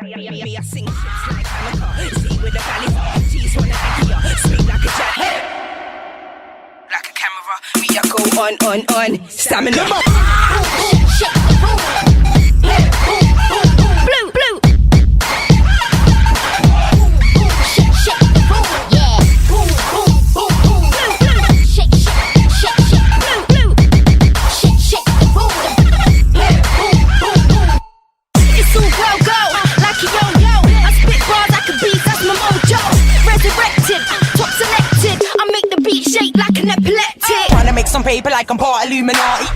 Me, I sing shits like Hanukkah. See with the valley, tease wanna idea. Speak like a jet, like a camera. Me, I go on. Stamina. Blue, blue. Some paper like I'm part Illuminati.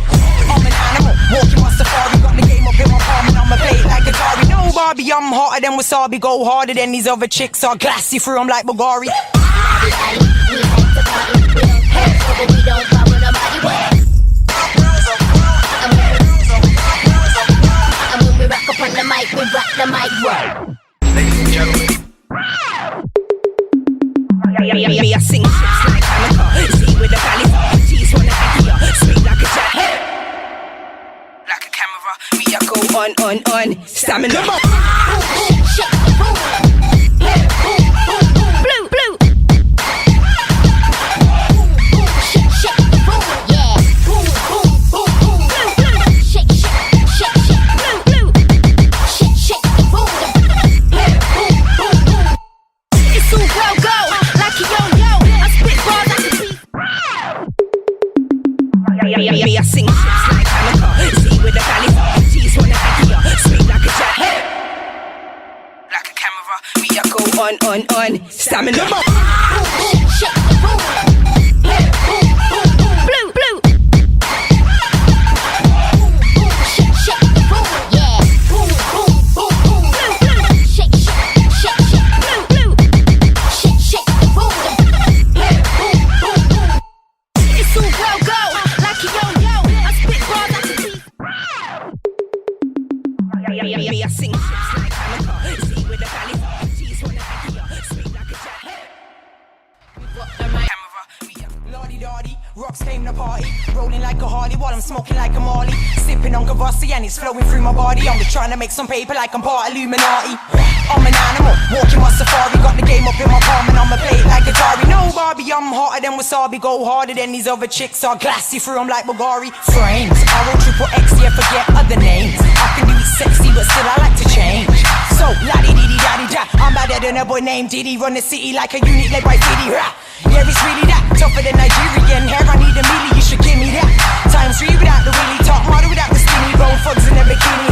I'm an animal, walking my safari. Got the game up in my palm and I'ma play it like a Atari. No Barbie, I'm hotter than wasabi. Go harder than these other chicks. Are glassy through them like Bulgari. We like to party, we don't care, but we don't bother nobody. And when we rock up on the mic, we rock the mic right. Ladies and gentlemen. Me, I sing shits like Hanukkah. See with the valley. Speak like a jet, like a camera. Me, I go on. Stamina. Blue, blue. It's all go like a yo-yo. I spit bars like a beat. Me, I sing shits like Hanukkah. See with the valley, tease wanna idea. Speak like a jet, like a camera. Me, I go on. Stamina. Blue, blue. Me, I sing shits like Hanukkah. See with the valley, tease wanna idea. Speak like a jet. Lordy-dardy, rocks came to party. Rolling like a Harley while I'm smoking like a Marley. Sipping on Kavasi and it's flowing through my body. I'm just trying to make some paper like I'm part Illuminati. I'm an animal, walking my safari. Got the game up in my palm and I'ma play it like a Atari. No Barbie, I'm hotter than wasabi. Go harder than these other chicks. Are glassy through them like Bulgari. Frames, RO XXX, yeah, forget other names. I can do it sexy, but still I like to change. So, la-di-di-di-da-di-da, I'm better than a boy named Diddy. Run the city like a unit led by Fiddy. Yeah, it's really that, tougher than Nigerian hair. I need a milli, you should give me that. Times 3 without the really top model, without the skinny bone thugs in the bikini.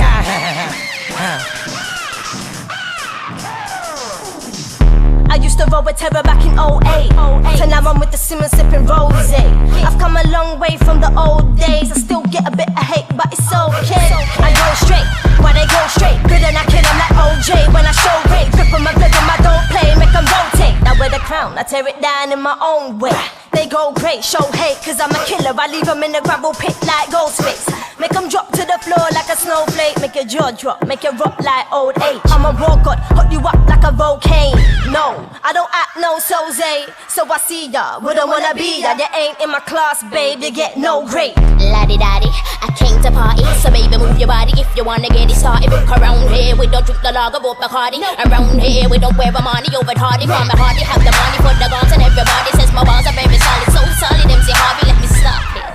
I used to roll with terror back in 08. So now I'm with the Simmons sipping rosé. I've come a long way from the old days. I still get a bit of hate, but it's okay. I go straight, why they go straight? Good and I kill them like OJ. When I show rate, grip on my grip on my don't play, make them rotate. Now with the crown, I tear it down in my own way. They go great, show hate, cause I'm a killer. I leave them in the gravel pit like Ghostface. Make them drop to the floor like a snowflake. Make your jaw drop, make you rock like old age. I'm a raw god, hot you up like a volcano. No, I don't act no soze. So I see ya, wouldn't wanna be ya. You ain't in my class, babe, you get no grade. Laddie-daddy, I came to party, so baby move your body if you wanna get it started. Look around here, we don't drink the lager, but Bacardi. Around here, we don't wear a money over hardy. From the hardy, have the money for the guns and everybody says my bars are very solid. So solid, MC Harvey, let me stop it.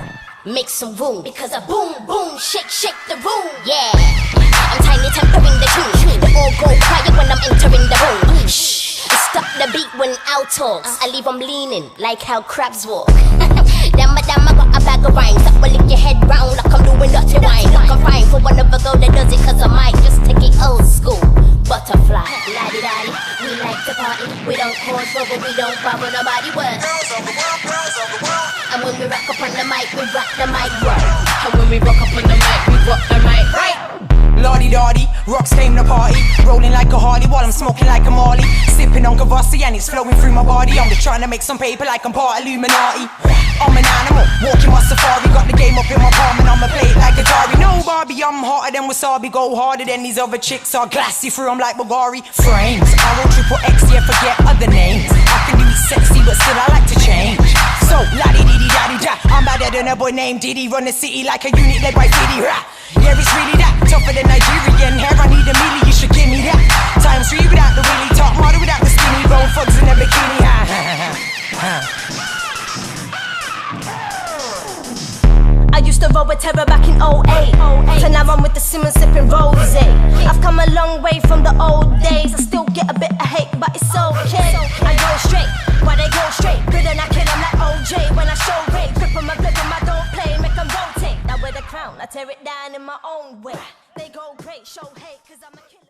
Make some room, because I boom, boom, shake, shake the room. Yeah, I'm tiny tempering the tune. They all go quiet when I'm entering the room. Shh, stop the beat when out talks. I leave them leaning, like how crabs walk. Damn, I got a bag of rhymes that will lick your head round like I'm doing dirty wine. Like I'm fine for one of a girl that does it, cause I might just take it old school. Butterfly, laddie-daddy, we like to party. We don't cause trouble, we don't bother nobody. What? And when we rock up on the mic, we rock the mic right. And when we rock up on the mic, we rock the mic right. Lordy-dardy, rocks came to party. Rolling like a Harley while I'm smoking like a Marley. Sipping on Kavasi and it's flowing through my body. I'm just trying to make some paper like I'm part Illuminati. I'm an animal, walking my safari. Got the game up in my palm and I'ma play it like a Atari. No Barbie, I'm hotter than wasabi. Go harder than these other chicks. Are glassy through them like Bulgari. Frames, RO XXX, yeah, forget other names. I can do it sexy, but still I like to change. So, la-di-di-di-da-di-da, I'm better than a boy named Diddy. Run the city like a unit led by Fiddy. Yeah, it's really that, tougher than Nigerian hair. I need a milli, you should give me that. long way from the old days. I still get a bit of hate, but it's okay. I go straight, why they go straight? Good and I kill 'em like OJ. When I show rate, grip 'em, I grip 'em, I don't play, make 'em rotate. Now with the crown, I tear it down in my own way. They go great, show hate, cause I'm a killer.